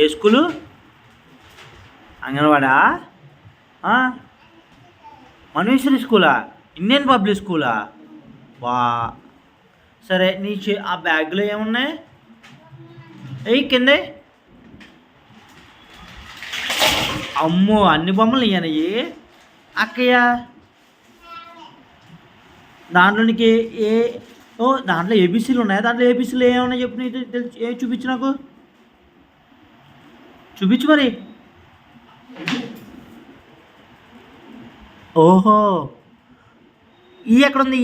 ఏ school? అంగన్వాడా? మనీశ్వరి స్కూలా? Indian public స్కూలా? వా సరే ఆ బ్యాగ్లో ఏమున్నాయి? కిందే. అమ్మో, అన్ని బొమ్మలు ఇయ్యనయ్యి. అక్కయ్య దాంట్లోనికి దాంట్లో ఏబీసీలు ఉన్నాయా? దాంట్లో ఏబీసీలు ఏమన్నా చెప్పు, నీకు తెలుసు. చూపించు, నాకు చూపించు మరి. ఓహో, ఎక్కడుంది?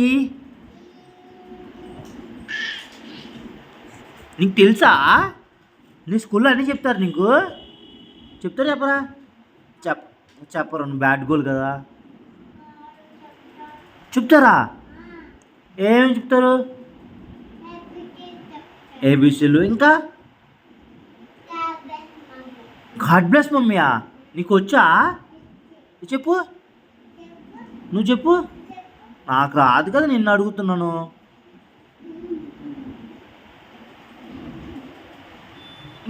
నీకు తెలుసా? నీ స్కూల్లో అన్నీ చెప్తారు నీకు? చెప్తారు చెప్పరా? చెప్పరు, నువ్వు బ్యాడ్ గోల్ కదా. చెప్తారా? ఏమేమి చెప్తారు? ఏబీసీలు, ఇంకా గాడ్ బ్లెస్ మమ్మీయా? నీకు వచ్చా? చెప్పు, నువ్వు చెప్పు. నాకు రాదు కదా, నిన్ను అడుగుతున్నాను.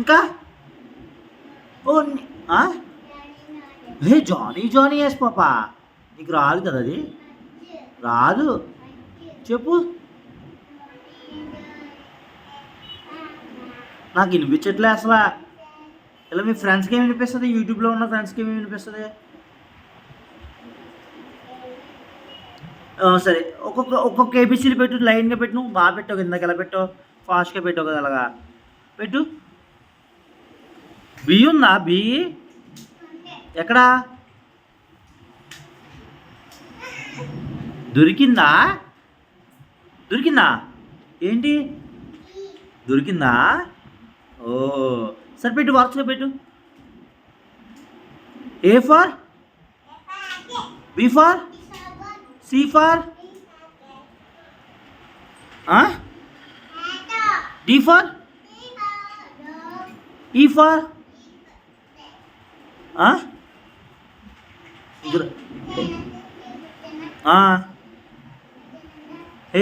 ఇంకా జానీ జానీ ఎస్ పాపా. నీకు రాదు కదా అది, రాదు. చెప్పు. నాకు వినిపించట్లే అసలు. ఇలా మీ ఫ్రెండ్స్కి ఏమి వినిపిస్తుంది? యూట్యూబ్లో ఉన్న ఫ్రెండ్స్కి ఏమి వినిపిస్తుంది? సరే, ఒక్కొక్క ఏబీసీలు పెట్టు, లైన్గా పెట్టు. నువ్వు బాగా పెట్టావు, ఇందాక ఎలా పెట్టావు? ఫాస్ట్గా పెట్టావు కదా, అలాగా పెట్టు. బి ఉందా? బి ఎక్కడా? దొరికిందా? ఏంటి దొరికిందా? ఓ సరే, పెట్టు, వరుసగా పెట్టు. A for, B for, C for, D for, E for,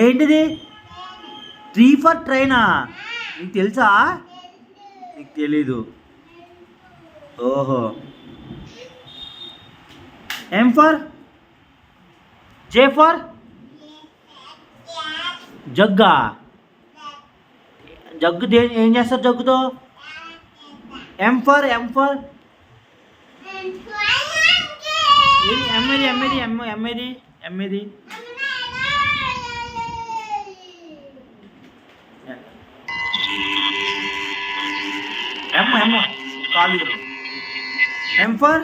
ఏంటిది? ట్రీ ఫర్ ట్రైనా? నీకు తెలుసా? నీకు తెలీదు. ఓహో. ఎం ఫర్, జే ఫర్ జగ్గా. జగ్గు ఏం చేస్తారు జగ్గుతో? ఎం ఫర్ ఎం కాదు. ఎం ఫర్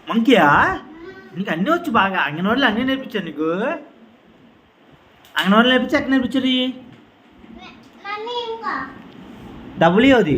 మంకీయా? నీకు అన్నీ వచ్చు బాగా. అంగన్వాడీలు అన్నీ నేర్పించారు నీకు? అంగన్వాడీలు నేర్పించి ఎక్కడ నేర్పించారు? డబ్బులు అది